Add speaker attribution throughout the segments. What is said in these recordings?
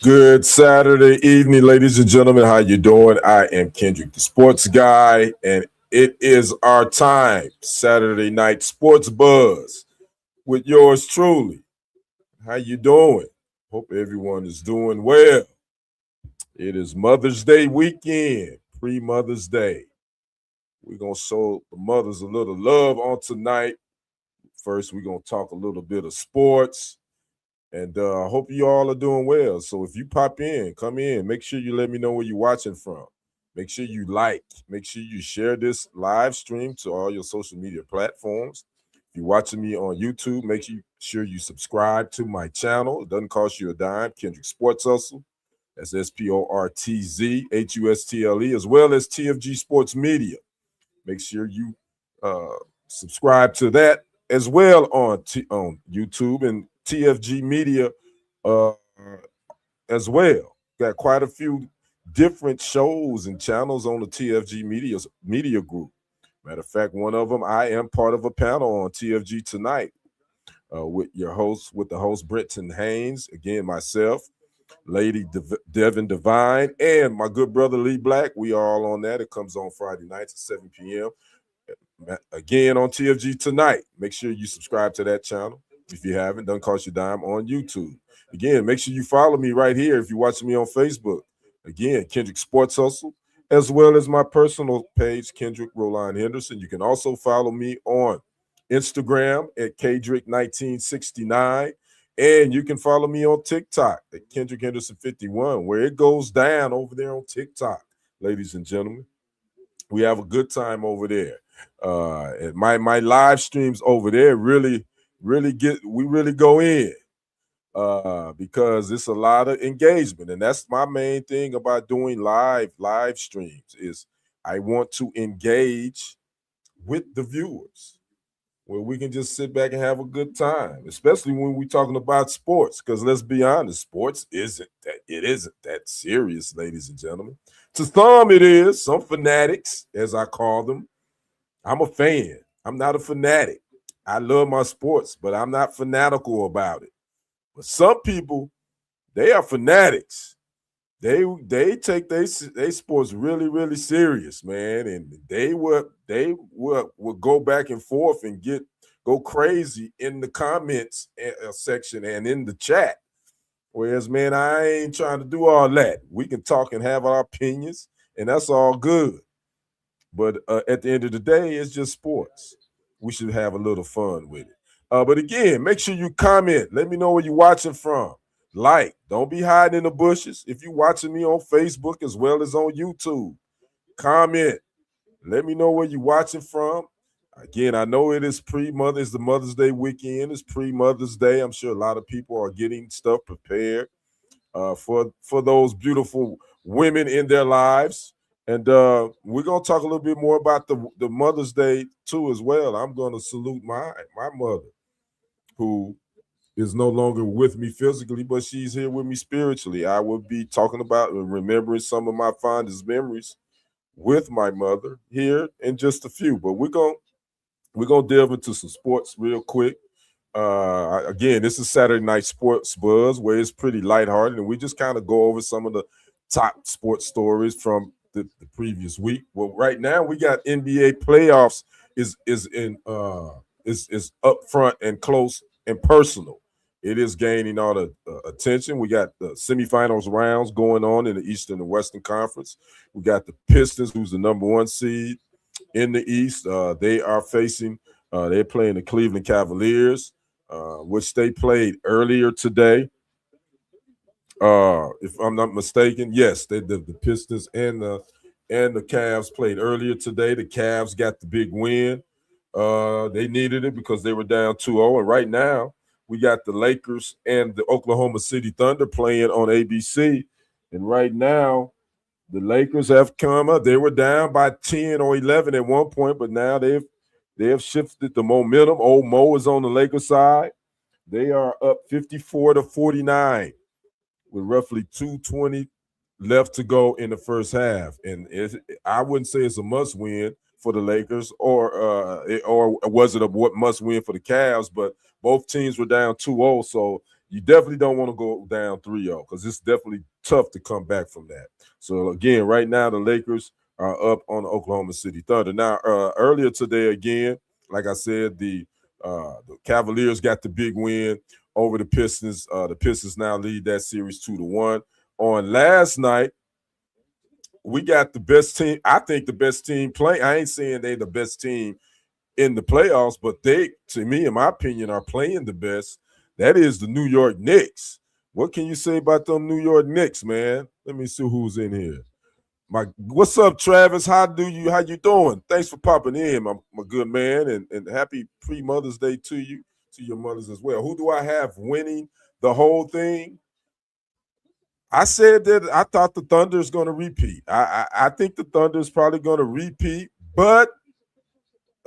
Speaker 1: Good Saturday evening, ladies and gentlemen. How you doing? I am Kendrick, the sports guy, and it is our time, Saturday night sports buzz with yours truly. How you doing? Hope everyone is doing well. It is Mother's Day weekend, pre-Mother's Day. We're gonna show the mothers a little love on tonight. First, we're gonna talk a little bit of sports. And I hope you all are doing well. So if you pop in, come in, make sure you let me know where you're watching from. Make sure you like, make sure you share this live stream to all your social media platforms. If you're watching me on YouTube, make sure you subscribe to my channel. It doesn't cost you a dime. Kendrick Sports Hustle. That's SporTZHustle, as well as TFG Sports Media. Make sure you subscribe to that as well on YouTube and TFG Media uh, as well. Got quite a few different shows and channels on the TFG media group. Matter of fact, one of them, I am part of a panel on TFG tonight with the host Brenton Haynes, again myself, Lady Devin Divine, and my good brother Lee Black. We are all on that. It comes on Friday nights at 7 p.m. Again on TFG tonight. Make sure you subscribe to that channel if you haven't. Doesn't cost you a dime on YouTube. Again, make sure you follow me right here if you're watching me on Facebook. Again, Kendrick Sports Hustle, as well as my personal page, Kendrick Roline Henderson. You can also follow me on Instagram at Kendrick1969. And you can follow me on TikTok at Kendrick Henderson 51, where it goes down over there on TikTok, ladies and gentlemen. We have a good time over there. And my live streams over there really go in because it's a lot of engagement, and that's my main thing about doing live streams is I want to engage with the viewers where we can just sit back and have a good time, especially when we're talking about sports. Because let's be honest, sports isn't that serious, ladies and gentlemen. To some, it is. Some fanatics, as I call them. I'm a fan. I'm not a fanatic. I love my sports, but I'm not fanatical about it. But some people, they are fanatics. They take their sports really serious, man, and they would go back and forth and go crazy in the comments section and in the chat. Whereas, man, I ain't trying to do all that. We can talk and have our opinions, and that's all good. But at the end of the day, it's just sports. We should have a little fun with it. But again, make sure you comment. Let me know where you're watching from. Like, don't be hiding in the bushes. If you're watching me on Facebook as well as on YouTube, comment. Let me know where you're watching from. Again, I know it is it's the Mother's Day weekend. It's pre-Mother's Day. I'm sure a lot of people are getting stuff prepared for those beautiful women in their lives. And we're going to talk a little bit more about the Mother's Day, too, as well. I'm going to salute my mother, who is no longer with me physically, but she's here with me spiritually. I will be talking about and remembering some of my fondest memories with my mother here in just a few. But we're gonna delve into some sports real quick. Again, this is Saturday Night Sports Buzz, where it's pretty lighthearted, and we just kind of go over some of the top sports stories from the previous week. Well, right now we got NBA playoffs is up front and close and personal. It is gaining all the attention. We got the semifinals rounds going on in the Eastern and Western Conference. We got the Pistons, who's the number one seed in the East. They are facing, they're playing the Cleveland Cavaliers, which they played earlier today. If I'm not mistaken, yes, the Pistons and the Cavs played earlier today. The Cavs got the big win. They needed it because they were down 2-0. And right now, we got the Lakers and the Oklahoma City Thunder playing on ABC. And right now, the Lakers have come up. They were down by 10 or 11 at one point, but now they have shifted the momentum. Old Mo is on the Lakers side. They are up 54-49 with roughly 2:20 left to go in the first half. And I wouldn't say it's a must win for the Lakers, or was it a must win for the Cavs? But both teams were down 2-0, so you definitely don't want to go down 3-0 because it's definitely tough to come back from that. So again, right now the Lakers are up on the Oklahoma City Thunder. Now, earlier today, again, like I said, the Cavaliers got the big win over the Pistons. The Pistons now lead that series 2-1. On last night, we got the best team. I think the best team playing. I ain't saying they the best team in the playoffs, but they, to me, in my opinion, are playing the best. That is the New York Knicks. What can you say about them New York Knicks, man? Let me see who's in here. What's up, Travis? How you doing? Thanks for popping in, my good man, and happy pre-Mother's Day to you, to your mothers as well. Who do I have winning the whole thing? I said that I thought the Thunder is going to repeat. I think the Thunder is probably going to repeat, but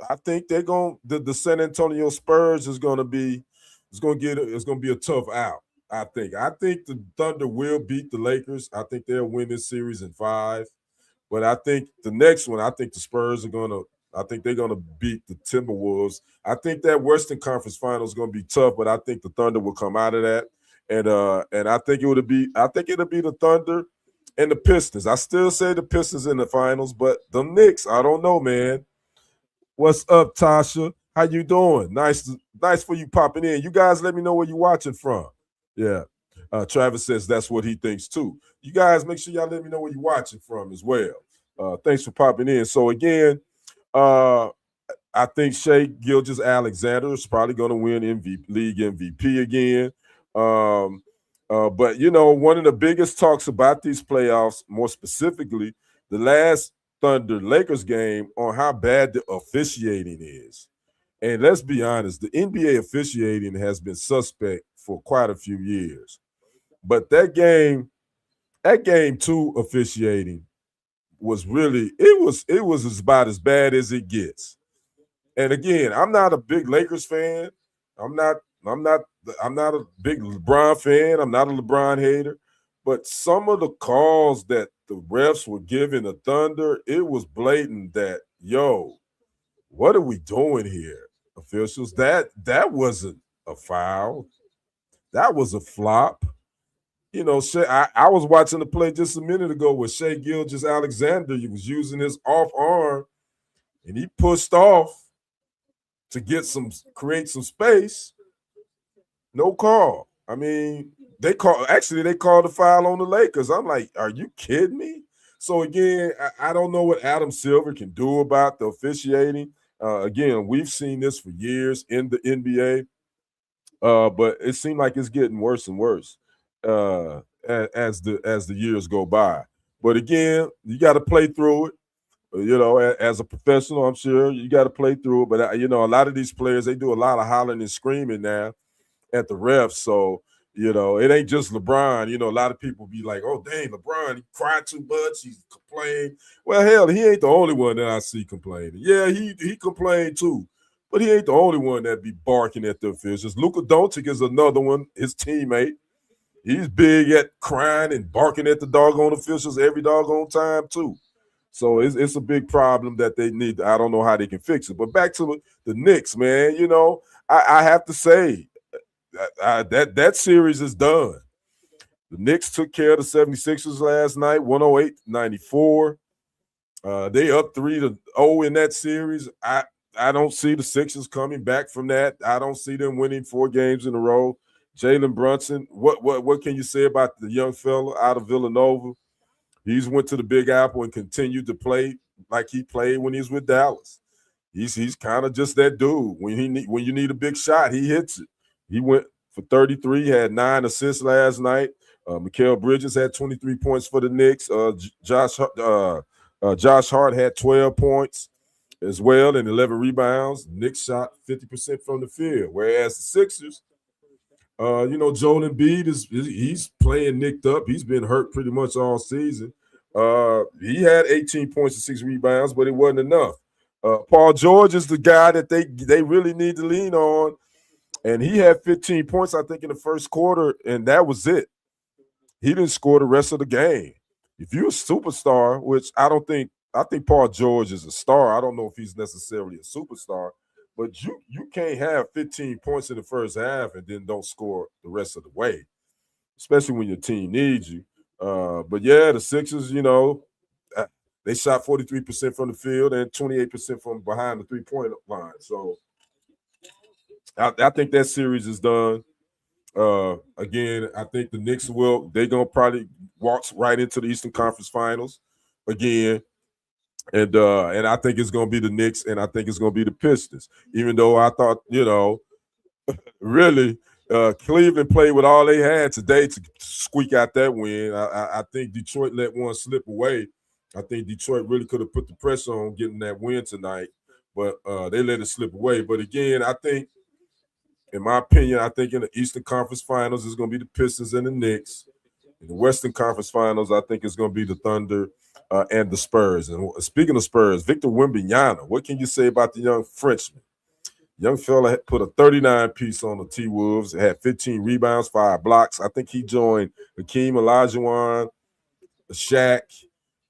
Speaker 1: I think they're going the San Antonio Spurs is going to be it's going to be a tough out. I think the Thunder will beat the Lakers. I think they'll win this series in 5. But I think the next one, I think the Spurs are going to I think they're going to beat the Timberwolves. I think that Western Conference Final is going to be tough, but I think the Thunder will come out of that. And I think it'll be the Thunder and the Pistons. I still say the Pistons in the finals, but the Knicks, I don't know, man. What's up, Tasha? How you doing? Nice for you popping in. You guys let me know where you're watching from. Yeah. Travis says that's what he thinks too. You guys make sure y'all let me know where you're watching from as well. Thanks for popping in. So again, I think Shai Gilgeous-Alexander is probably going to win league MVP again. But one of the biggest talks about these playoffs, more specifically, the last Thunder Lakers game, on how bad the officiating is. And let's be honest, the NBA officiating has been suspect for quite a few years. But that game 2 officiating was really it was about as bad as it gets. And again, I'm not a big Lakers fan. I'm not a big LeBron fan. I'm not a LeBron hater. But some of the calls that the refs were giving the Thunder, it was blatant that, what are we doing here, officials? That wasn't a foul. That was a flop. I was watching the play just a minute ago where Shai Gilgeous-Alexander was using his off arm, and he pushed off to create some space. No call. I mean, they called a foul on the Lakers. I'm like, are you kidding me? So again, I don't know what Adam Silver can do about the officiating. Again, we've seen this for years in the NBA, but it seemed like it's getting worse and worse as the years go by. But again, you got to play through it. As a professional, I'm sure you got to play through it. But a lot of these players, they do a lot of hollering and screaming now at the refs. So it ain't just LeBron. A lot of people be like, "Oh, dang, LeBron, he cried too much. He's complaining." Well, hell, he ain't the only one that I see complaining. Yeah, he complained too, but he ain't the only one that be barking at the officials. Luka Doncic is another one. His teammate. He's big at crying and barking at the doggone officials every doggone time too. So it's a big problem that they need. I don't know how they can fix it. But back to the Knicks, man. I have to say that series is done. The Knicks took care of the 76ers last night, 108-94. They up 3-0 in that series. I don't see the Sixers coming back from that. I don't see them winning 4 games in a row. Jalen Brunson, what can you say about the young fella out of Villanova? He's went to the Big Apple and continued to play like he played when he was with Dallas. He's kind of just that dude. When you need a big shot, he hits it. He went for 33, he had 9 assists last night. Mikal Bridges had 23 points for the Knicks. Josh Hart had 12 points as well and 11 rebounds. Knicks shot 50% from the field, whereas the Sixers, Joel Embiid he's playing nicked up. He's been hurt pretty much all season. He had 18 points and 6 rebounds, but it wasn't enough. Paul George is the guy that they really need to lean on, and he had 15 points, I think, in the first quarter, and that was it. He didn't score the rest of the game. If you're a superstar, which I think Paul George is a star. I don't know if he's necessarily a superstar, But you can't have 15 points in the first half and then don't score the rest of the way, especially when your team needs you. But yeah, the Sixers, they shot 43% from the field and 28% from behind the 3-point line. So I think that series is done. Again, I think the Knicks they're gonna probably waltz right into the Eastern Conference Finals again. And I think it's gonna be the Knicks, and I think it's gonna be the Pistons. Even though I thought, really, Cleveland played with all they had today to squeak out that win. I think Detroit let one slip away. I think Detroit really could have put the pressure on getting that win tonight, but they let it slip away. But again, I think, in my opinion, I think in the Eastern Conference Finals, it's going to be the Pistons and the Knicks. In the Western Conference Finals, I think it's going to be the Thunder and the Spurs. And speaking of Spurs, Victor Wembanyama, what can you say about the young Frenchman? Young fella had put a 39-piece on the T-Wolves. Had 15 rebounds, 5 blocks. I think he joined Hakeem Olajuwon, Shaq,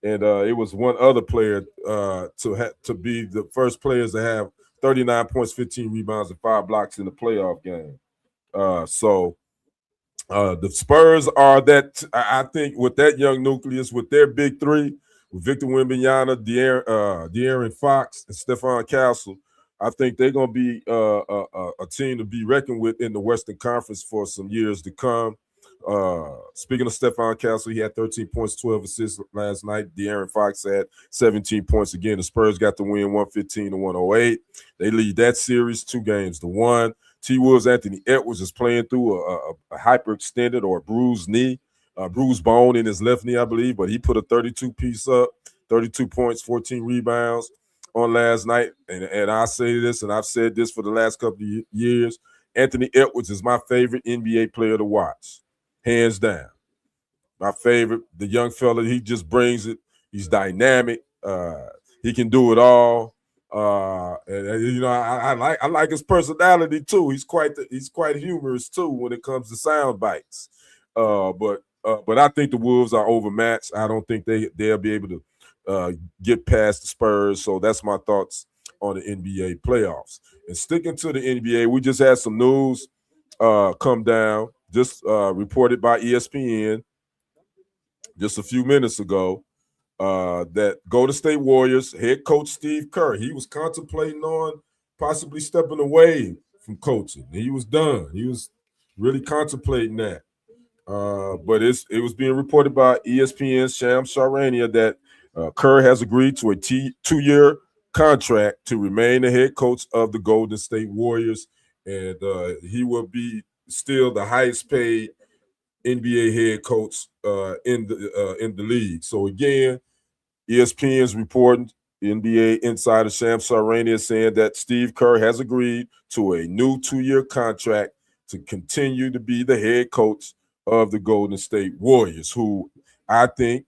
Speaker 1: and it was one other player to be the first players to have 39 points, 15 rebounds, and 5 blocks in the playoff game. So the Spurs are that, I think, with that young nucleus, with their big three, with Victor Wembanyama, De'Aaron Fox, and Stephon Castle, I think they're going to be a team to be reckoned with in the Western Conference for some years to come. Speaking of Stephon Castle, he had 13 points, 12 assists last night. De'Aaron Fox had 17 points. Again, the Spurs got the win 115-108. They lead that series 2-1. T-Wolves' Anthony Edwards is playing through a hyperextended or bruised knee, bruised bone in his left knee, I believe, but he put a 32-piece up, 32 points, 14 rebounds on last night. And I say this, and I've said this for the last couple of years, Anthony Edwards is my favorite NBA player to watch, hands down. My favorite, the young fella, he just brings it. He's dynamic. He can do it all. I like his personality too. He's quite humorous too when it comes to sound bites. But I think the Wolves are overmatched. I don't think they'll be able to get past the Spurs. So that's my thoughts on the NBA playoffs. And sticking to the NBA, we just had some news come down, just reported by ESPN just a few minutes ago. That Golden State Warriors head coach Steve Kerr, he was contemplating on possibly stepping away from coaching. He was done. He was really contemplating that. But it was being reported by ESPN's Shams Charania that Kerr has agreed to a 2-year contract to remain the head coach of the Golden State Warriors, and he will be still the highest paid NBA head coach in the league. So again, ESPN's reporting, NBA insider Shams Charania is saying that Steve Kerr has agreed to a new 2-year contract to continue to be the head coach of the Golden State Warriors, who I think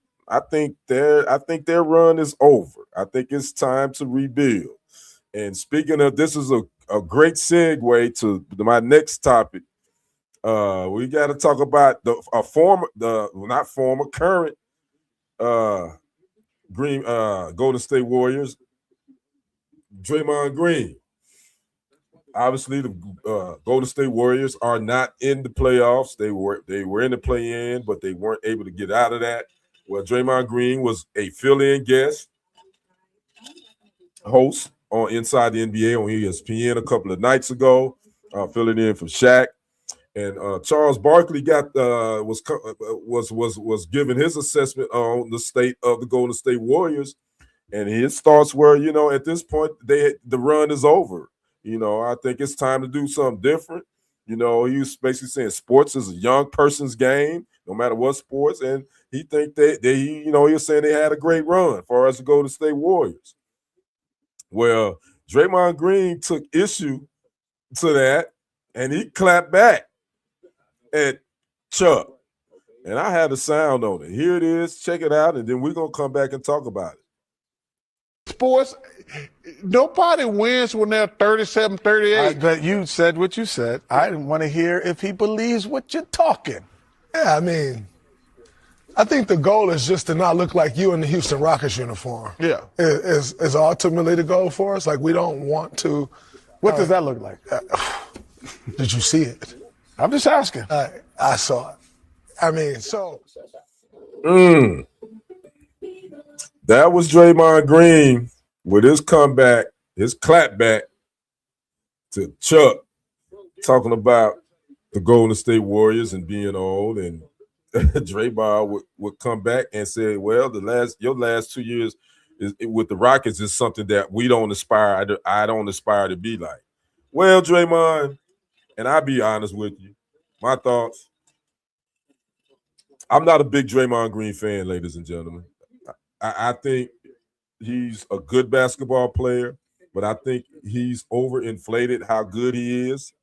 Speaker 1: their run is over. I think it's time to rebuild. And speaking of, this is a great segue to my next topic. We got to talk about current Golden State Warriors, Draymond Green. Obviously, the Golden State Warriors are not in the playoffs. They were in the play-in, but they weren't able to get out of that. Well, Draymond Green was a fill-in guest host on Inside the NBA on ESPN a couple of nights ago, filling in for Shaq. And Charles Barkley was given his assessment on the state of the Golden State Warriors, and his thoughts were, at this point the run is over. I think it's time to do something different. He was basically saying sports is a young person's game, no matter what sports, and he think he was saying they had a great run for us to go to State Warriors. Well, Draymond Green took issue to that, and he clapped back at Chuck. And I had the sound on it. Here it is. Check it out, and then we're going to come back and talk about it.
Speaker 2: Sports, nobody wins when they're 37, 38.
Speaker 3: But you said what you said. I didn't want to hear if he believes what you're talking.
Speaker 4: Yeah, I mean, I think the goal is just to not look like you in the Houston Rockets uniform.
Speaker 2: Yeah.
Speaker 4: Is ultimately the goal for us. Like, we don't want to
Speaker 3: What does that look like?
Speaker 4: Did you see it?
Speaker 3: I'm just asking.
Speaker 4: I saw it. I mean, so.
Speaker 1: That was Draymond Green with his comeback, his clapback to Chuck, talking about the Golden State Warriors and being old, and Draymond would come back and say, "Well, your last 2 years with the Rockets is something that we don't aspire. I don't aspire to be like." Well, Draymond, and I'll be honest with you, my thoughts. I'm not a big Draymond Green fan, ladies and gentlemen. I think he's a good basketball player, but I think he's overinflated how good he is.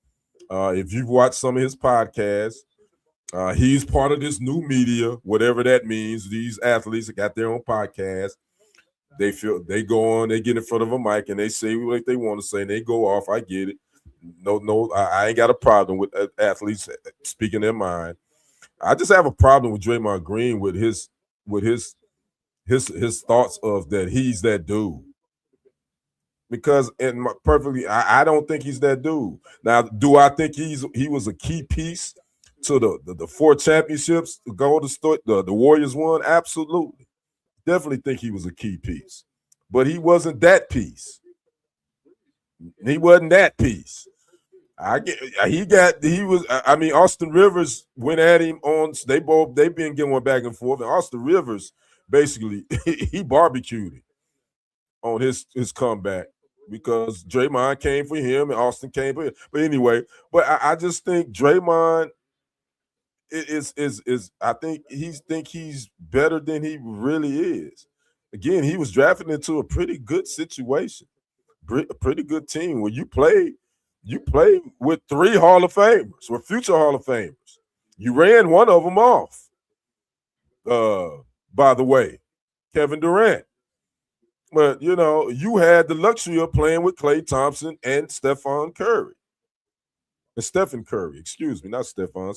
Speaker 1: If you've watched some of his podcasts, he's part of this new media, whatever that means. These athletes got their own podcast. They go on, they get in front of a mic, and they say what they want to say, and they go off. I get it. No, I ain't got a problem with athletes speaking their mind. I just have a problem with Draymond Green with his thoughts of that he's that dude. Because I don't think he's that dude. Now, do I think he was a key piece to the 4 championships the Warriors won? Absolutely. Definitely think he was a key piece. But he wasn't that piece. He wasn't that piece. Austin Rivers went at him they've been going back and forth, and Austin Rivers basically he barbecued him on his comeback because Draymond came for him and Austin came for him. But anyway, I just think Draymond is I think he's better than he really is. Again, he was drafted into a pretty good situation, a pretty good team. When you play with 3 Hall of Famers, or future Hall of Famers. You ran one of them off. By the way, Kevin Durant. But, you had the luxury of playing with Klay Thompson and Stephen Curry. And Stephen Curry, excuse me, not Stephen.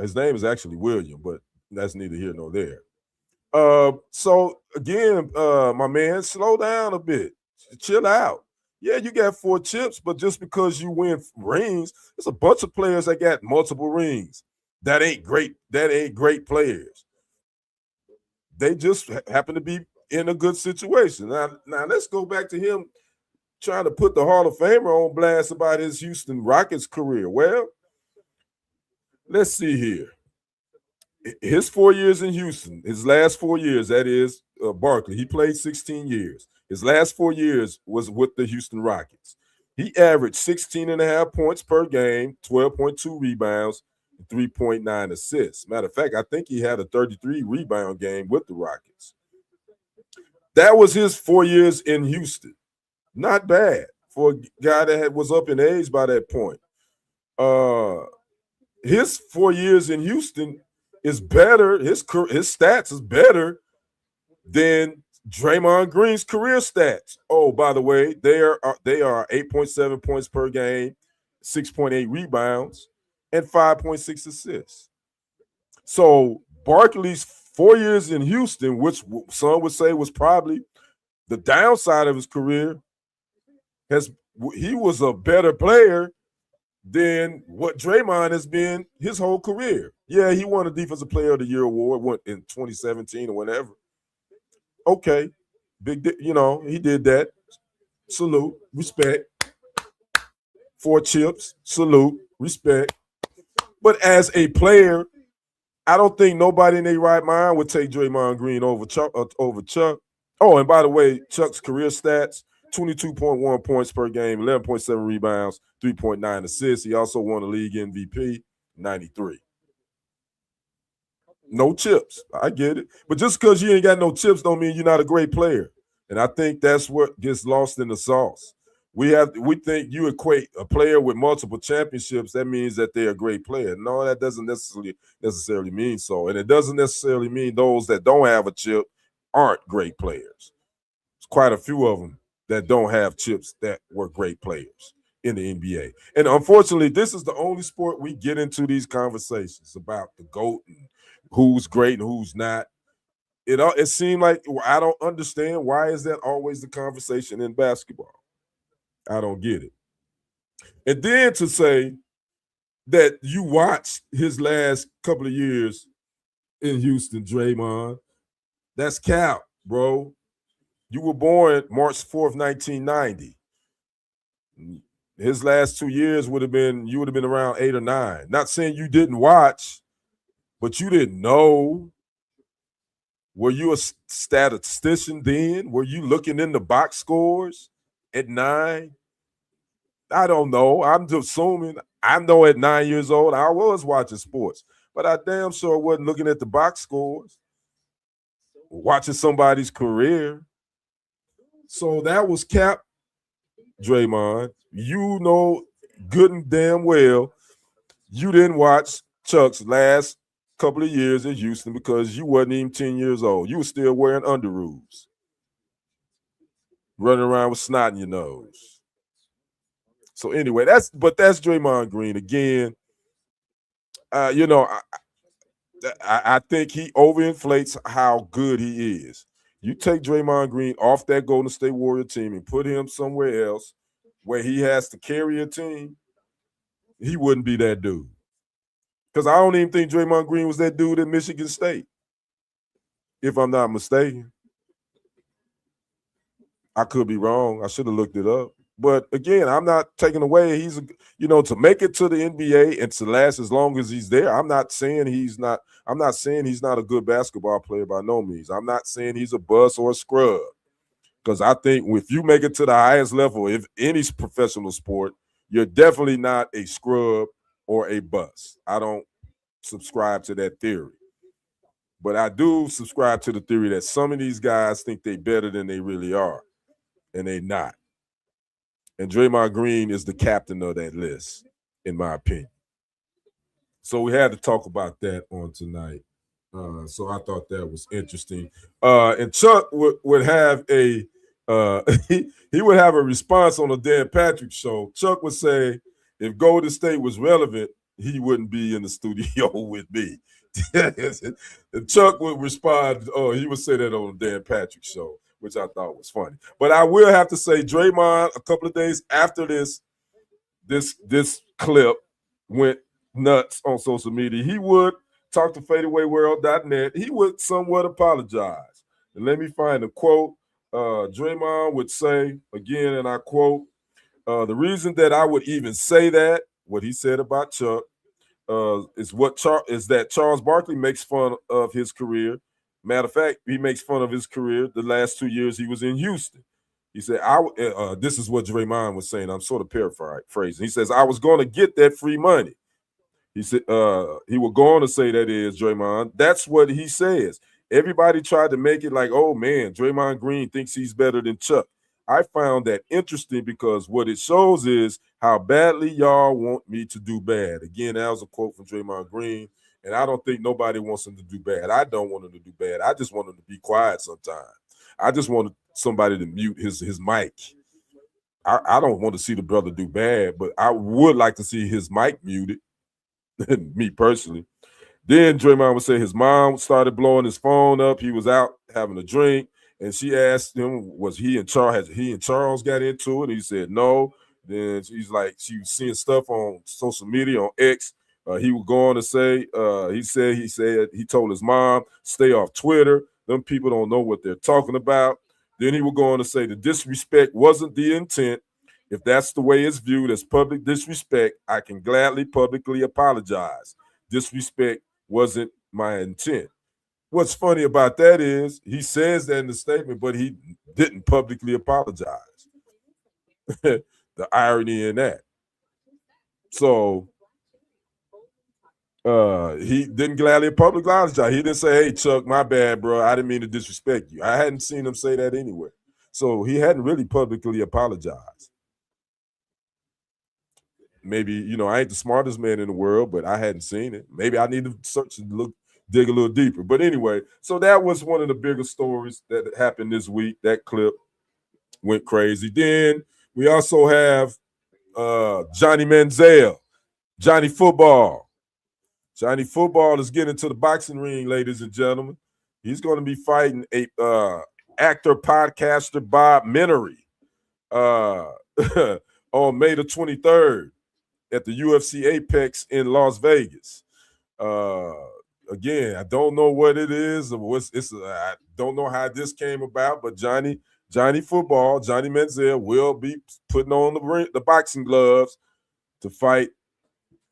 Speaker 1: His name is actually William, but that's neither here nor there. So, again, my man, slow down a bit. Chill out. Yeah, you got 4 chips, but just because you win rings, there's a bunch of players that got multiple rings. That ain't great players. They just happen to be in a good situation. Now let's go back to him trying to put the Hall of Famer on blast about his Houston Rockets career. Well, let's see here. His 4 years in Houston, his last 4 years, that is Barkley, he played 16 years. His last 4 years was with the Houston Rockets. He averaged 16.5 points per game, 12.2 rebounds, and 3.9 assists. Matter of fact, I think he had a 33 rebound game with the Rockets. That was his 4 years in Houston. Not bad for a guy that was up in age by that point. His 4 years in Houston is better. His stats is better than Draymond Green's career stats. Oh, by the way, they are 8.7 points per game, 6.8 rebounds, and 5.6 assists. So Barkley's 4 years in Houston, which some would say was probably the downside of his career, he was a better player than what Draymond has been his whole career. Yeah, he won a Defensive Player of the Year award in 2017 or whatever. Okay, he did that. Salute, respect. 4 chips, salute, respect. But as a player, I don't think nobody in their right mind would take Draymond Green over Chuck. Oh, and by the way, Chuck's career stats: 22.1 points per game, 11.7 rebounds, 3.9 assists. He also won the league MVP, 93. No chips. I get it. But just because you ain't got no chips don't mean you're not a great player. And I think that's what gets lost in the sauce. We think you equate a player with multiple championships, that means that they're a great player. No, that doesn't necessarily mean so. And it doesn't necessarily mean those that don't have a chip aren't great players. There's quite a few of them that don't have chips that were great players in the NBA. And unfortunately, this is the only sport we get into these conversations about the GOAT and who's great and who's not. It seemed like I don't understand why is that always the conversation in basketball. I don't get it. And then to say that you watched his last couple of years in Houston, Draymond, that's cap, bro. You were born March 4th, 1990. His last 2 years you would have been around 8 or 9. Not saying you didn't watch, but you didn't know. Were you a statistician then? Were you looking in the box scores at 9? I don't know. I'm just assuming. I know at 9 years old I was watching sports, but I damn sure wasn't looking at the box scores, watching somebody's career. So that was cap, Draymond. You know good and damn well you didn't watch Chuck's last couple of years in Houston because you wasn't even 10 years old. You were still wearing underoos, running around with snot in your nose. So anyway, that's Draymond Green again. I think he overinflates how good he is. You take Draymond Green off that Golden State Warrior team and put him somewhere else where he has to carry a team, he wouldn't be that dude. Because I don't even think Draymond Green was that dude at Michigan State, if I'm not mistaken. I could be wrong. I should have looked it up. But again, I'm not taking away. To make it to the NBA and to last as long as he's there. I'm not saying he's not a good basketball player by no means. I'm not saying he's a bust or a scrub. Because I think if you make it to the highest level, if any professional sport, you're definitely not a scrub or a bust. I don't subscribe to that theory. But I do subscribe to the theory that some of these guys think they're better than they really are, and they're not. And Draymond Green is the captain of that list, in my opinion. So we had to talk about that on tonight. So I thought that was interesting. And Chuck would have a he would have a response on the Dan Patrick show. Chuck would say, if Golden State was relevant, he wouldn't be in the studio with me. And Chuck would respond, he would say that on the Dan Patrick show, which I thought was funny. But I will have to say, Draymond, a couple of days after this clip went nuts on social media, he would talk to fadeawayworld.net. He would somewhat apologize. And let me find a quote. Draymond would say, again, and I quote, the reason that I would even say that, what he said about Chuck, is that Charles Barkley makes fun of his career. Matter of fact, he makes fun of his career the last 2 years he was in Houston. He said, this is what Draymond was saying. I'm sort of paraphrasing. He says, I was going to get that free money. He said, he would go on to say, that is, Draymond. That's what he says. Everybody tried to make it like, oh, man, Draymond Green thinks he's better than Chuck. I found that interesting because what it shows is how badly y'all want me to do bad. Again, that was a quote from Draymond Green, and I don't think nobody wants him to do bad. I don't want him to do bad. I just want him to be quiet sometimes. I just want somebody to mute his mic. I don't want to see the brother do bad, but I would like to see his mic muted, me personally. Then Draymond would say his mom started blowing his phone up. He was out having a drink, and she asked him, was he and Charles got into it? And he said no. Then she's like, she was seeing stuff on social media, on X. He would go on to say, he told his mom, stay off Twitter. Them people don't know what they're talking about. Then he would go on to say the disrespect wasn't the intent. If that's the way it's viewed as public disrespect, I can gladly publicly apologize. Disrespect wasn't my intent. What's funny about that is he says that in the statement, but he didn't publicly apologize. The irony in that. So he didn't gladly apologize. He didn't say, hey, Chuck, my bad, bro. I didn't mean to disrespect you. I hadn't seen him say that anywhere. So he hadn't really publicly apologized. Maybe, I ain't the smartest man in the world, but I hadn't seen it. Maybe I need to search and dig a little deeper. But anyway, so that was one of the bigger stories that happened this week. That clip went crazy. Then we also have Johnny Manziel, Johnny Football. Johnny Football is getting to the boxing ring, ladies and gentlemen. He's going to be fighting a actor, podcaster Bob Menery. on May the 23rd at the UFC Apex in Las Vegas. Uh, Again, I don't know what it is. I don't know how this came about, but Johnny Football, Johnny Manziel will be putting on the boxing gloves to fight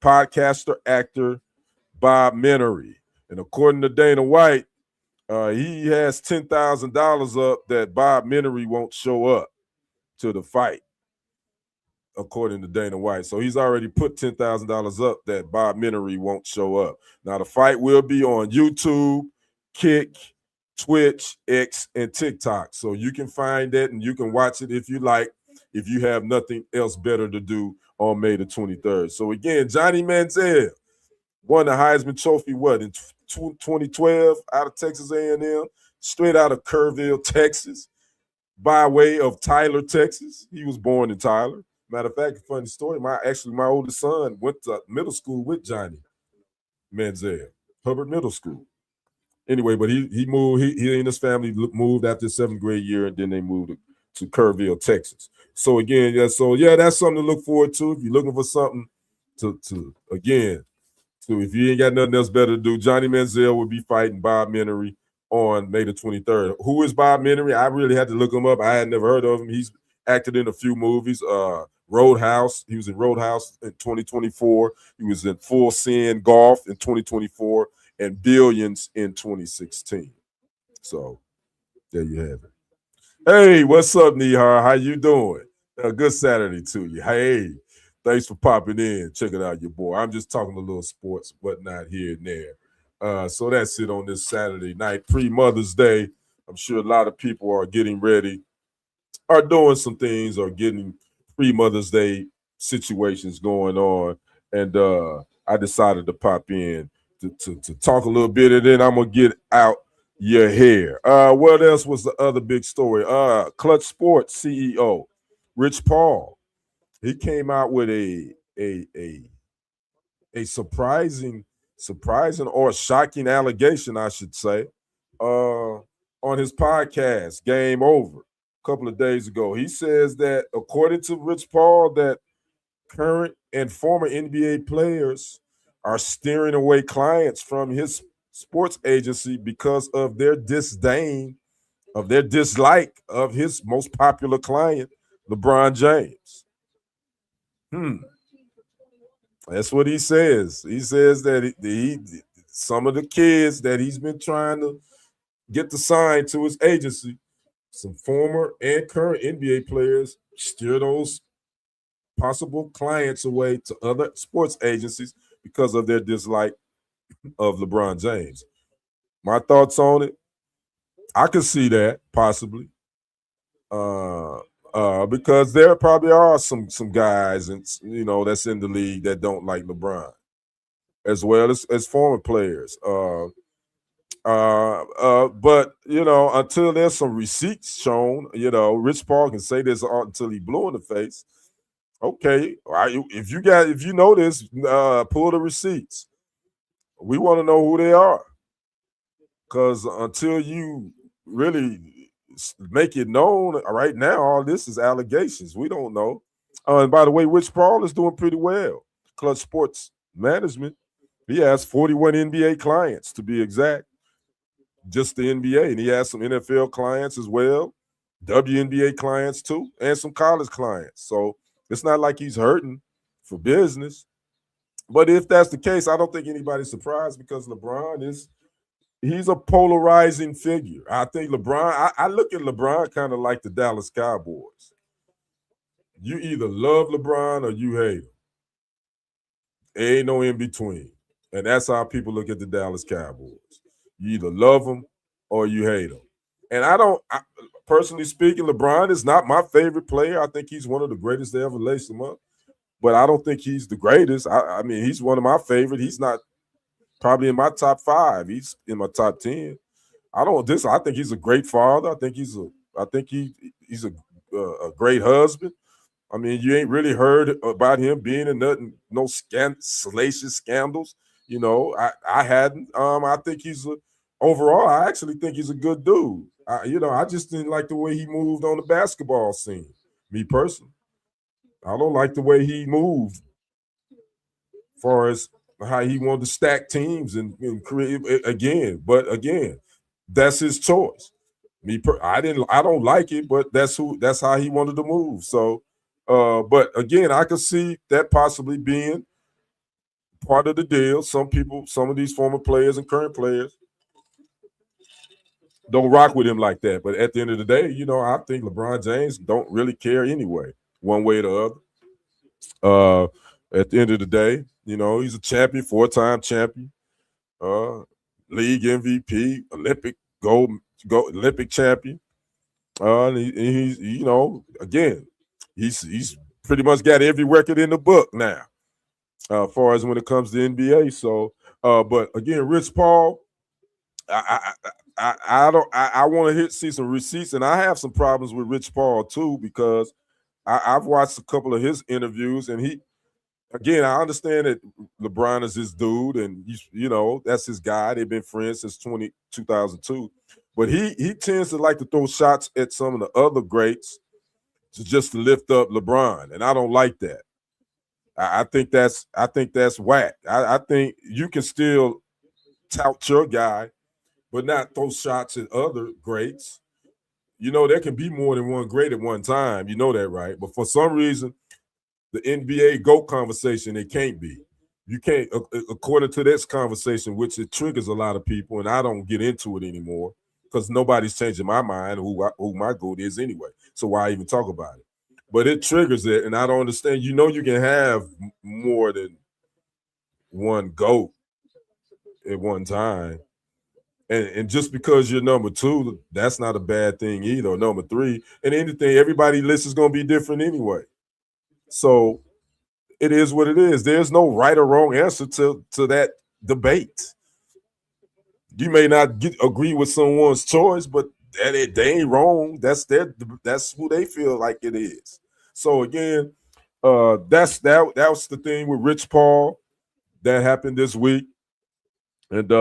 Speaker 1: podcaster actor Bob Menery. And according to Dana White, he has $10,000 up that Bob Menery won't show up to the fight, according to Dana White. So he's already put $10,000 up that Bob Menery won't show up. Now, the fight will be on YouTube, Kick, Twitch, X, and TikTok. So you can find that and you can watch it if you like, if you have nothing else better to do on May the 23rd. So again, Johnny Manziel won the Heisman Trophy, in 2012 out of Texas A&M, straight out of Kerrville, Texas, by way of Tyler, Texas. He was born in Tyler. Matter of fact, funny story, my oldest son went to middle school with Johnny Manziel, Hubbard Middle School. Anyway, but he moved, he and his family moved after 7th grade year, and then they moved to Kerrville, Texas. So again, that's something to look forward to. If you're looking for something if you ain't got nothing else better to do, Johnny Manziel will be fighting Bob Menery on May the 23rd. Who is Bob Menery? I really had to look him up. I had never heard of him. He's acted in a few movies. Roadhouse. He was in Roadhouse in 2024. He was in Full Sin Golf in 2024 and Billions in 2016. So there you have it. Hey, what's up, Nihar? How you doing? Good Saturday to you. Hey, thanks for popping in, checking out your boy. I'm just talking a little sports, whatnot here and there. So that's it on this Saturday night, pre-Mother's Day. I'm sure a lot of people are getting ready, are doing some things, or getting pre-Mother's Day situations going on. And I decided to pop in to talk a little bit, and then I'm going to get out your hair. What else was the other big story? Clutch Sports CEO, Rich Paul. He came out with a surprising or shocking allegation, I should say, on his podcast, Game Over, a couple of days ago. He says that, according to Rich Paul, that current and former NBA players are steering away clients from his sports agency because of their disdain, of their dislike of his most popular client, LeBron James. That's what he says. He says that some of the kids that he's been trying to get to sign to his agency, some former and current NBA players, steer those possible clients away to other sports agencies because of their dislike of LeBron James. My thoughts on it, I could see that possibly. Because there probably are some guys, and that's in the league that don't like LeBron, as well as former players. But until there's some receipts shown, Rich Paul can say this until he blue in the face. Okay, if you know this, pull the receipts. We want to know who they are, because until you really make it known, right now all this is allegations. We don't know. And by the way, Rich Paul is doing pretty well. Clutch Sports Management, he has 41 NBA clients, to be exact, just the NBA, and he has some NFL clients as well, WNBA clients too, and some college clients. So it's not like he's hurting for business. But if that's the case, I don't think anybody's surprised, because LeBron he's a polarizing figure. I think LeBron, I look at LeBron kind of like the Dallas Cowboys. You either love LeBron or you hate him. There ain't no in between. And that's how people look at the Dallas Cowboys. You either love them or you hate them. And personally speaking, LeBron is not my favorite player. I think he's one of the greatest to ever lace them up. But I don't think he's the greatest. I mean, he's one of my favorite. He's not probably in my top 5. He's in my top 10. I think he's a great father. I think he's a great husband. I mean, you ain't really heard about him being in no salacious scandals. I hadn't. I think overall, I actually think he's a good dude. I just didn't like the way he moved on the basketball scene, me personally. I don't like the way he moved, as far as how he wanted to stack teams and create again. But again, that's his choice. I don't like it, but that's how he wanted to move. So, but again, I could see that possibly being part of the deal. Some people, some of these former players and current players don't rock with him like that. But at the end of the day, I think LeBron James don't really care anyway, one way or the other. At the end of the day, he's a champion, 4-time champion, uh, league MVP, Olympic champion. And he's, again, he's pretty much got every record in the book now, as far as when it comes to NBA. So, but again, Rich Paul, I want to see some receipts, and I have some problems with Rich Paul too, because I've watched a couple of his interviews, and again, I understand that LeBron is his dude, and that's his guy. They've been friends since 2002. But he tends to like to throw shots at some of the other greats just to lift up LeBron, and I don't like that. I think that's whack. I think you can still tout your guy, but not throw shots at other greats. There can be more than one great at one time. You know that, right? But for some reason, the NBA GOAT conversation, it can't be. You can't, according to this conversation, which it triggers a lot of people, and I don't get into it anymore because nobody's changing my mind who my GOAT is anyway. So why even talk about it? But it triggers it, and I don't understand. You can have more than one GOAT at one time. And just because you're number 2, that's not a bad thing either. Number 3, and anything, everybody's list is going to be different anyway. So it is what it is. There's no right or wrong answer to that debate. You may not agree with someone's choice, but they ain't wrong. That's who they feel like it is. So again, that was the thing with Rich Paul that happened this week, and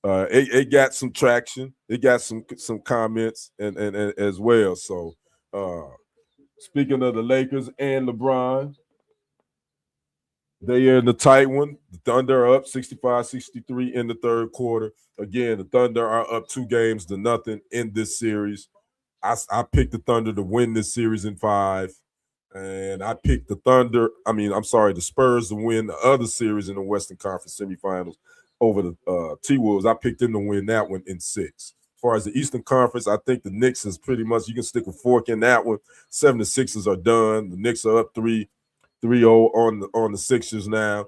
Speaker 1: it got some traction. It got some comments and as well. So speaking of the Lakers and LeBron, they are in the tight one. The Thunder are up 65-63 in the third quarter. Again, the Thunder are up 2 games to nothing in this series. I picked the Thunder to win this series in 5. And I picked the Spurs to win the other series in the Western Conference semifinals over the T-Wolves. I picked them to win that one in 6. As far as the Eastern Conference, I think the Knicks is pretty much, you can stick a fork in that one. 76ers are done. The Knicks are up 3-0 on the Sixers now.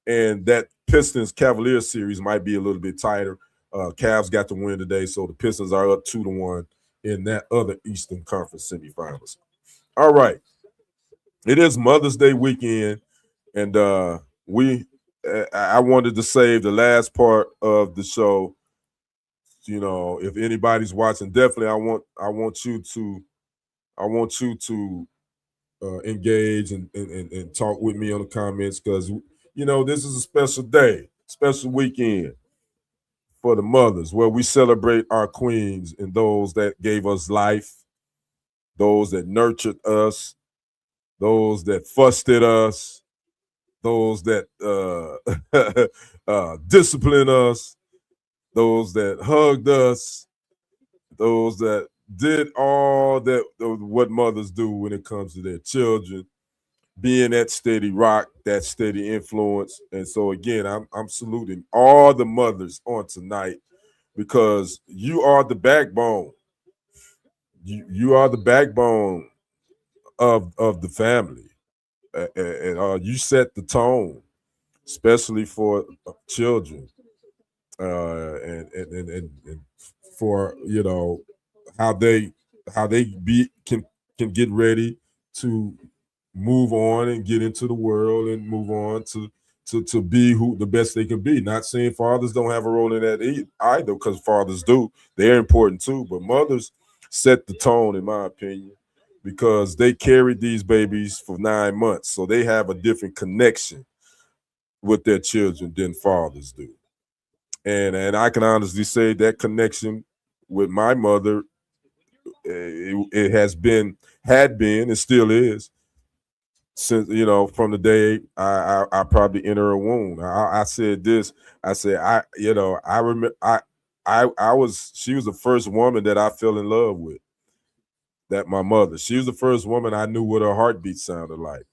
Speaker 1: And that Pistons-Cavaliers series might be a little bit tighter. Cavs got the win today, so the Pistons are up 2-1 in that other Eastern Conference semifinals. All right. It is Mother's Day weekend, and I wanted to save the last part of the show. If anybody's watching, definitely I want you to engage and talk with me on the comments, because this is a special day, special weekend for the mothers, where we celebrate our queens and those that gave us life, those that nurtured us, those that fussed at us, those that disciplined us, those that hugged us, those that did all that what mothers do when it comes to their children, being that steady rock, that steady influence. And so again, I'm saluting all the mothers on tonight, because you are the backbone. You are the backbone of the family. And you set the tone, especially for children, and for how they can get ready to move on and get into the world and move on to be who the best they can be. Not saying fathers don't have a role in that either, because fathers do. They're important too, but mothers set the tone, in my opinion, because they carried these babies for 9 months. So they have a different connection with their children than fathers do. And I can honestly say that connection with my mother, it had been, and still is, since from the day I probably enter her womb. I said this. I said I remember I was she was the first woman that I fell in love with. That my mother. She was the first woman I knew what her heartbeat sounded like.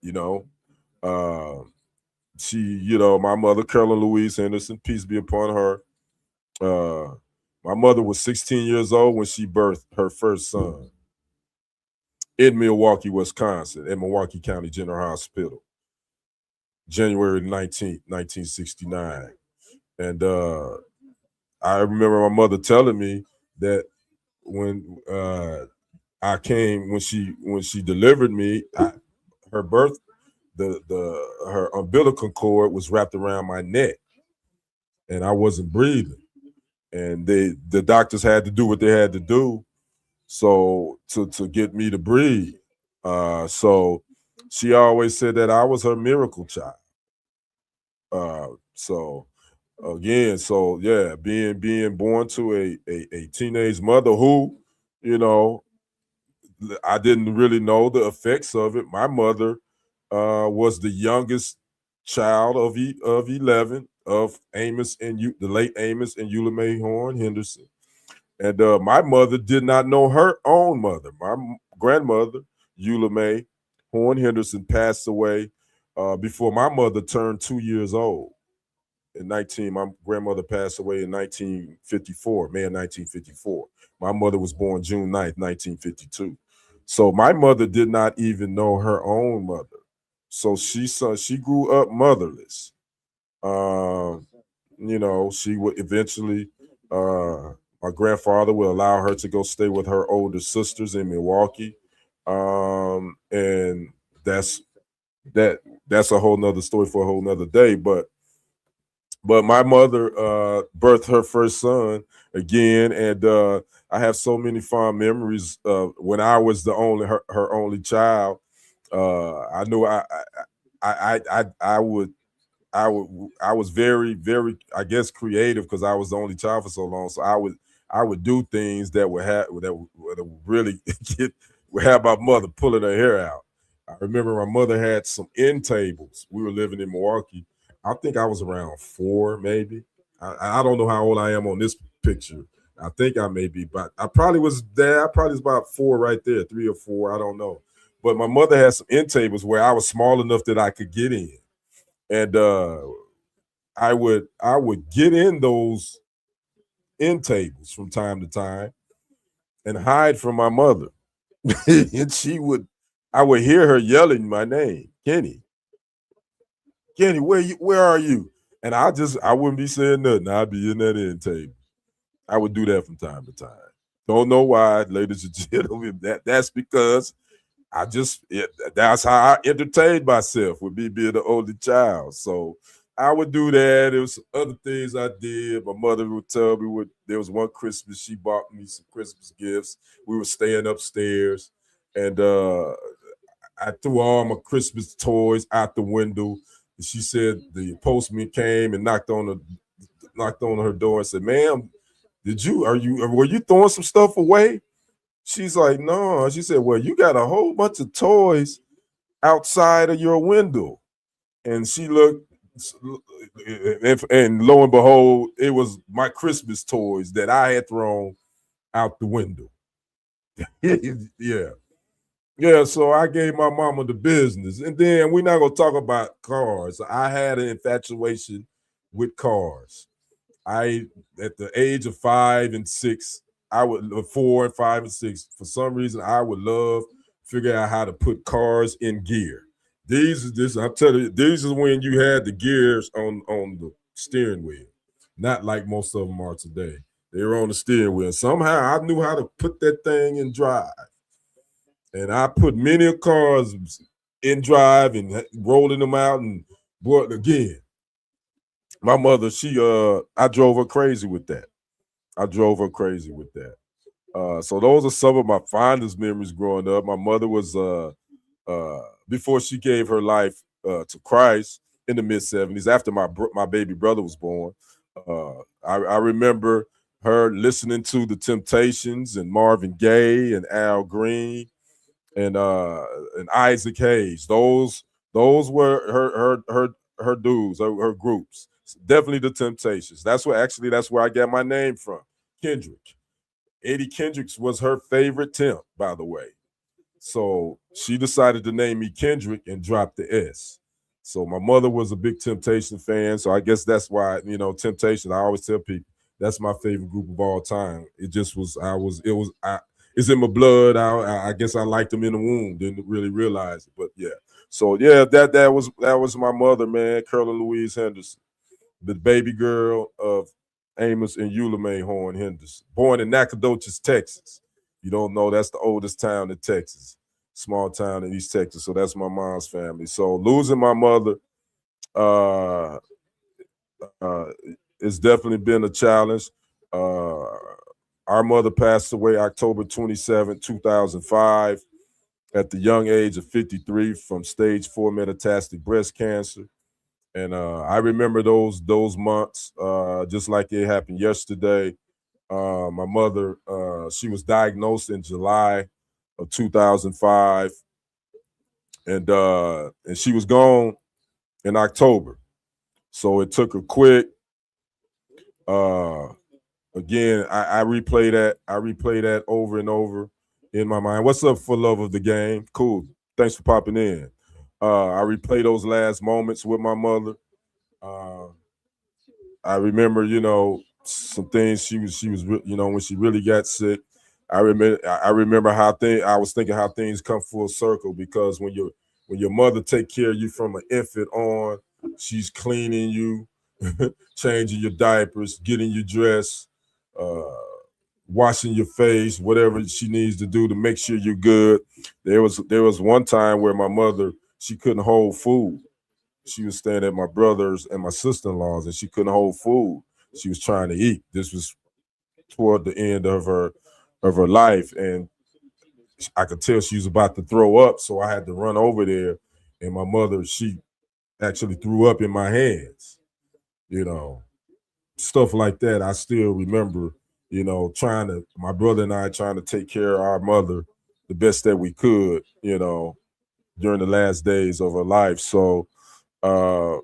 Speaker 1: You know, uh, she my mother Carolyn Louise Henderson, peace be upon her. My mother was 16 years old when she birthed her first son in Milwaukee, Wisconsin, at Milwaukee County General Hospital, January 19th, 1969. And I remember my mother telling me that when when she delivered me, her birth, her umbilical cord was wrapped around my neck, and I wasn't breathing. And the doctors had to do what they had to do, so to get me to breathe. So she always said that I was her miracle child. So again, so yeah, being born to a teenage mother who, you know, I didn't really know the effects of it. My mother was the youngest child of 11 of Amos and the late Amos and Eula Mae Horn Henderson. And my mother did not know her own mother. My grandmother, Eula Mae Horn Henderson, passed away before my mother turned 2 years old. My grandmother passed away in 1954, May of 1954. My mother was born June 9th, 1952. So my mother did not even know her own mother. So she grew up motherless. Um, she would eventually my grandfather will allow her to go stay with her older sisters in Milwaukee. And that's a whole nother story for a whole nother day. But my mother birthed her first son again, and I have so many fond memories when I was her only child. I knew I would I was very, very, I guess, creative because I was the only child for so long. So I would do things that would really would have my mother pulling her hair out. I remember my mother had some end tables. We were living in Milwaukee. I think I was around 4, maybe. I don't know how old I am on this picture. I think I may be, but I probably was there. I probably was about 4 right there, 3 or 4. I don't know. But my mother had some end tables where I was small enough that I could get in, and I would get in those end tables from time to time and hide from my mother. And I would hear her yelling my name, Kenny, Kenny, where are you? And I wouldn't be saying nothing. I'd be in that end table. I would do that from time to time. Don't know why, ladies and gentlemen. That's because that's how I entertained myself with me being the only child. So I would do that. There was some other things I did. My mother would tell me there was one Christmas she bought me some Christmas gifts. We were staying upstairs, and I threw all my Christmas toys out the window. And she said the postman came and knocked on her door and said, "Ma'am, were you throwing some stuff away?" She's like, "No." She said, "Well, you got a whole bunch of toys outside of your window." And she looked, and lo and behold, it was my Christmas toys that I had thrown out the window. Yeah. Yeah, so I gave my mama the business. And then we're not gonna talk about cars. I had an infatuation with cars. I At the age of 5 and 6, I would 4 and 5 and 6. For some reason, I would love figure out how to put cars in gear. I'm telling you, these is when you had the gears on the steering wheel, not like most of them are today. They were on the steering wheel. Somehow I knew how to put that thing in drive, and I put many cars in drive and rolling them out. And boy, again, my mother, I drove her crazy with that. I drove her crazy with that. So those are some of my fondest memories growing up. My mother was before she gave her life to Christ in the mid-70s, after my baby brother was born. I remember her listening to the Temptations and Marvin Gaye and Al Green. and Isaac Hayes. Those were her dudes, her groups. Definitely the Temptations. That's where I get my name from. Kendrick. Eddie Kendricks was her favorite Temp, by the way. So she decided to name me Kendrick and drop the S. So my mother was a big Temptation fan. So I guess that's why, Temptation, I always tell people that's my favorite group of all time. It just was, it's in my blood. I guess I liked them in the womb. Didn't really realize it, but yeah. So yeah, that was my mother, man, Curly Louise Henderson, the baby girl of Amos and Eula Mae Horn Henderson, born in Nacogdoches, Texas. You don't know, that's the oldest town in Texas, small town in East Texas. So that's my mom's family. So losing my mother, uh, uh, it's definitely been a challenge. Our mother passed away October 27, 2005, at the young age of 53 from stage 4 metastatic breast cancer. And I remember those months just like it happened yesterday. My mother, she was diagnosed in July of 2005, and she was gone in October. So it took her quick. Again, I replay that. I replay that over and over in my mind. What's up, for love of the game? Cool. Thanks for popping in. I replay those last moments with my mother. I remember, some things she was, when she really got sick. I remember I was thinking how things come full circle, because when your mother take care of you from an infant on, she's cleaning you, changing your diapers, getting you dressed, uh, washing your face, whatever she needs to do to make sure you're good. There was one time where my mother, she couldn't hold food. She was staying at my brother's and my sister-in-law's, and she couldn't hold food. She was trying to eat. This was toward the end of her life, and I could tell she was about to throw up. So I had to run over there, and my mother, she actually threw up in my hands. Stuff like that. I still remember, my brother and I trying to take care of our mother the best that we could, during the last days of her life. So uh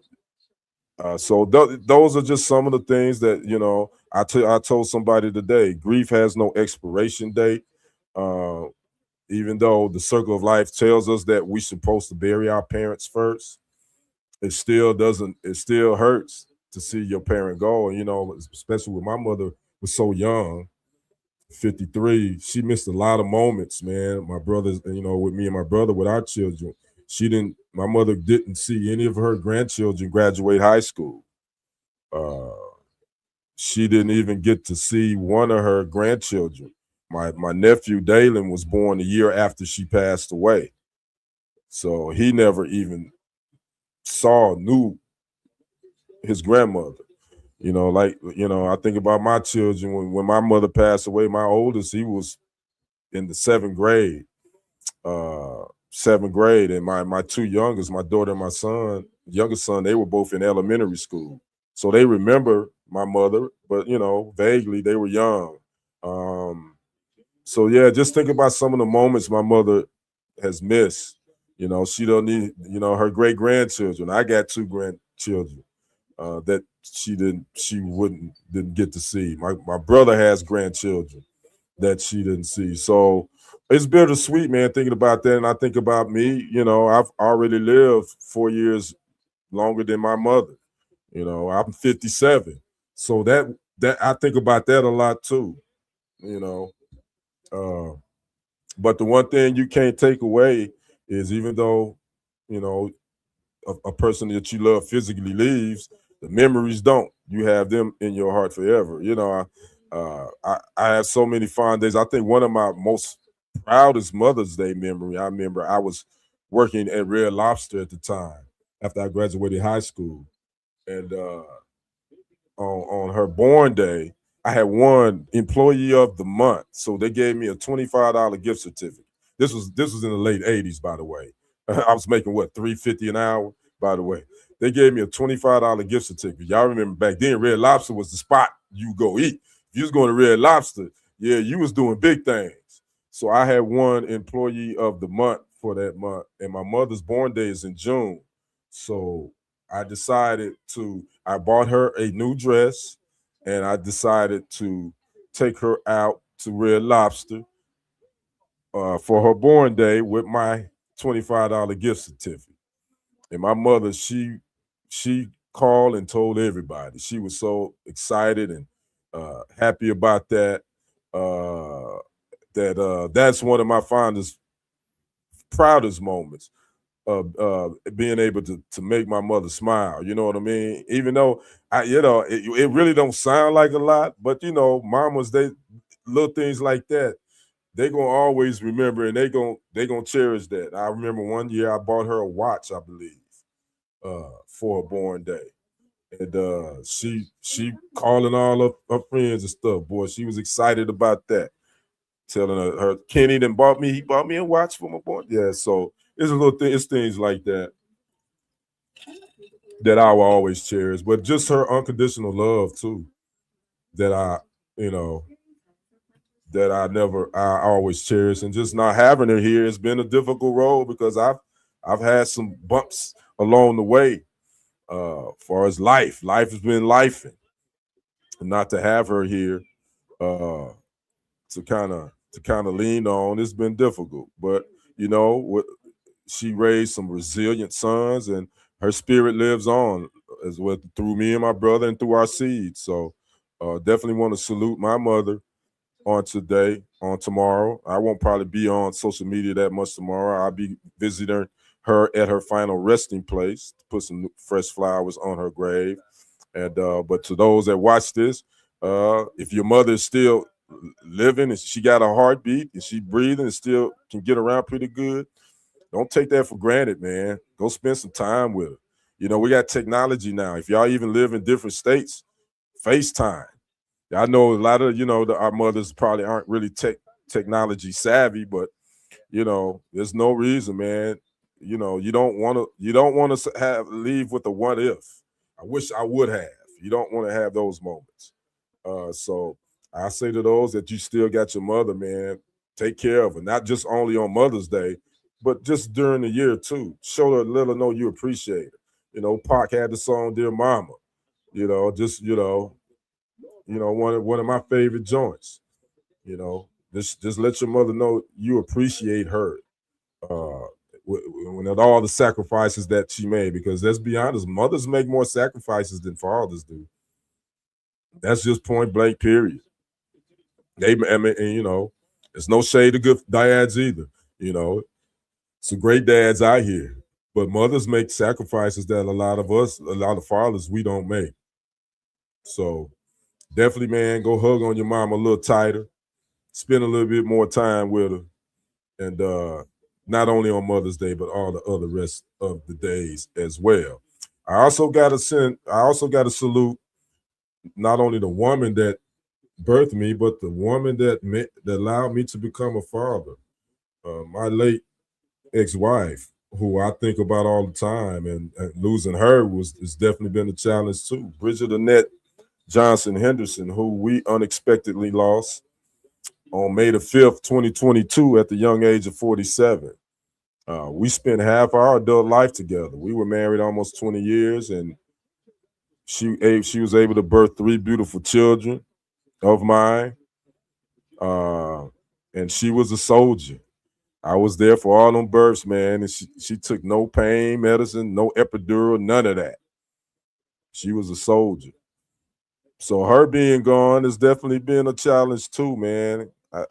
Speaker 1: those are just some of the things that I told somebody today. Grief has no expiration date. Uh, Even though the circle of life tells us that we're supposed to bury our parents first, it still doesn't. It still hurts to see your parent go. And especially with my mother was so young, 53. She missed a lot of moments, man. My brothers, with me and my brother, with our children. My mother didn't see any of her grandchildren graduate high school. Uh, she didn't even get to see one of her grandchildren. My nephew Dalen was born a year after she passed away. So he never even knew his grandmother. I think about my children. When my mother passed away, my oldest, he was in the seventh grade. And my two youngest, my daughter and my youngest son, they were both in elementary school. So they remember my mother, but vaguely, they were young. So yeah, just think about some of the moments my mother has missed. She don't need, her great grandchildren. I got two grandchildren that she didn't get to see. My brother has grandchildren that she didn't see. So it's bittersweet, man, thinking about that. And I think about me, I've already lived 4 years longer than my mother. I'm 57. So that I think about that a lot too, but the one thing you can't take away is, even though, a person that you love physically leaves, the memories don't. You have them in your heart forever. I have so many fond days. I think one of my most proudest Mother's Day memory, I remember I was working at Red Lobster at the time after I graduated high school. And on her born day, I had won Employee of the Month. So they gave me a $25 gift certificate. This was in the late 80s, by the way. I was making what, $3.50 an hour, by the way. They gave me a $25 gift certificate. Y'all remember back then, Red Lobster was the spot you go eat. If you was going to Red Lobster, yeah, you was doing big things. So I had one employee of the month for that month, and my mother's born day is in June. So I bought her a new dress, and I decided to take her out to Red Lobster for her born day with my $25 gift certificate. And my mother, she called and told everybody. She was so excited and happy about that. That's one of my fondest, proudest moments of being able to make my mother smile. You know what I mean? Even though it really don't sound like a lot, but mamas, they little things like that, they gonna always remember, and they gonna cherish that. I remember one year I bought her a watch, I believe, for her born day. And she calling all of her friends and stuff. Boy, she was excited about that. Telling her Kenny he bought me a watch for my boy. Yeah, so it's things like that that I will always cherish. But just her unconditional love too, that you know, I always cherish. And just not having her here has been a difficult road because I've had some bumps along the way. For as life has been life, and not to have her here uh to kind of lean on, it's been difficult. But she raised some resilient sons, and her spirit lives on as well through me and my brother and through our seeds. So definitely want to salute my mother on tomorrow. I won't probably be on social media that much tomorrow. I'll be visiting her at her final resting place to put some fresh flowers on her grave. And but to those that watch this, if your mother is still living and she got a heartbeat and she breathing and still can get around pretty good, don't take that for granted, man. Go spend some time with her. We got technology now. If y'all even live in different states, FaceTime. I know a lot of our mothers probably aren't really technology savvy, but there's no reason, man. You don't want to have leave with a what if. I wish I would have. You don't want to have those moments. So I say to those that you still got your mother, man, take care of her. Not just only on Mother's Day, but just during the year too. Show her, let her know you appreciate her. Pac had the song "Dear Mama." Just one of my favorite joints. Just let your mother know you appreciate her. Uh, when at all the sacrifices that she made, because let's be honest, mothers make more sacrifices than fathers do. That's just point blank. Period. I mean, and, it's no shade to good dads either. You know, some great dads out here, but mothers make sacrifices that a lot of fathers, we don't make. So definitely, man, go hug on your mom a little tighter, spend a little bit more time with her, and not only on Mother's Day, but all the other rest of the days as well. I also got to salute not only the woman that birthed me, but the woman that allowed me to become a father. My late ex-wife, who I think about all the time, and losing her has definitely been a challenge too. Bridget Annette Johnson Henderson, who we unexpectedly lost on May the 5th, 2022, at the young age of 47. We spent half our adult life together. We were married almost 20 years, and she was able to birth three beautiful children of mine. Uh, and she was a soldier. I was there for all them births, man, and she took no pain medicine, no epidural, none of that. She was a soldier. So her being gone has definitely been a challenge too, man. Uh,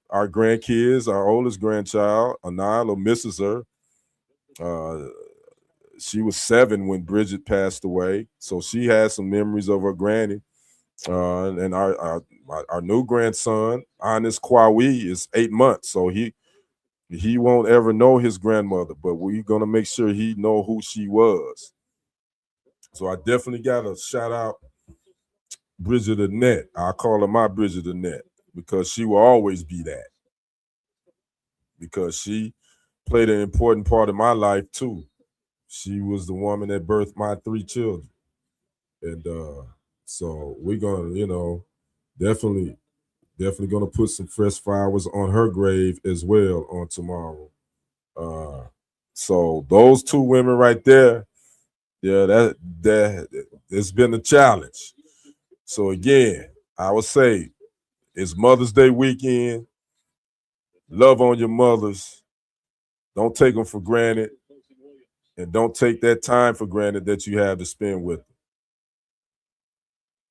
Speaker 1: our grandkids, our oldest grandchild, Anila, misses her. Uh, she was 7 when Bridget passed away, so she has some memories of her granny. And our new grandson, Honest Kwawi, is 8 months, so he won't ever know his grandmother, but we're gonna make sure he know who she was. So I definitely gotta shout out Bridget Annette. I call her my Bridget Annette because she will always be that. Because she played an important part of my life too. She was the woman that birthed my 3 children. And so we're gonna, definitely Definitely gonna put some fresh flowers on her grave as well on tomorrow. So those two women right there, yeah, that it's been a challenge. So again, I would say it's Mother's Day weekend. Love on your mothers. Don't take them for granted, and don't take that time for granted that you have to spend with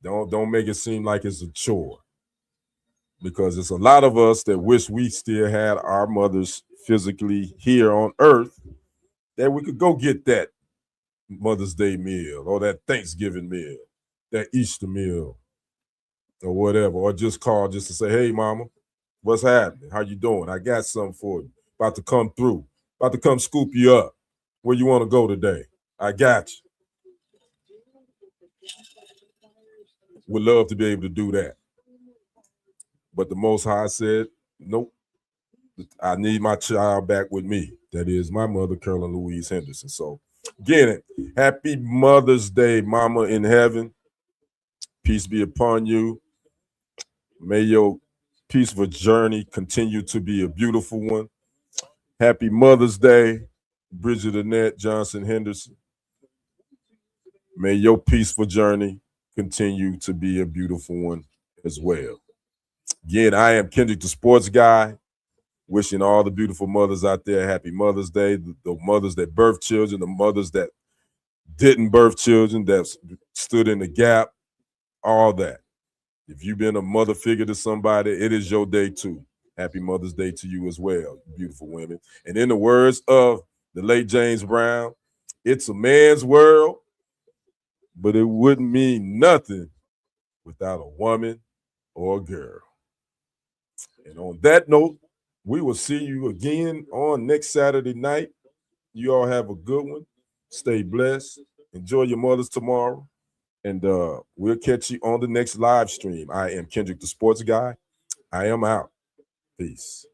Speaker 1: them. Don't make it seem like it's a chore, because it's a lot of us that wish we still had our mothers physically here on earth, that we could go get that Mother's Day meal or that Thanksgiving meal, that Easter meal or whatever, or just call just to say, hey, mama, what's happening? How you doing? I got something for you. About to come through. About to come scoop you up. Where you want to go today? I got you. Would love to be able to do that. But the Most High said, nope, I need my child back with me. That is my mother, Carolyn Louise Henderson. So, again, happy Mother's Day, Mama in heaven. Peace be upon you. May your peaceful journey continue to be a beautiful one. Happy Mother's Day, Bridget Annette Johnson Henderson. May your peaceful journey continue to be a beautiful one as well. Again, I am Kendrick the Sports Guy, wishing all the beautiful mothers out there happy Mother's Day, the mothers that birth children, the mothers that didn't birth children, that stood in the gap, all that. If you've been a mother figure to somebody, it is your day too. Happy Mother's Day to you as well, beautiful women. And in the words of the late James Brown, it's a man's world, but it wouldn't mean nothing without a woman or a girl. And on that note, we will see you again on next Saturday night. You all have a good one. Stay blessed. Enjoy your mothers tomorrow. And we'll catch you on the next live stream. I am Kendrick the Sports Guy. I am out. Peace.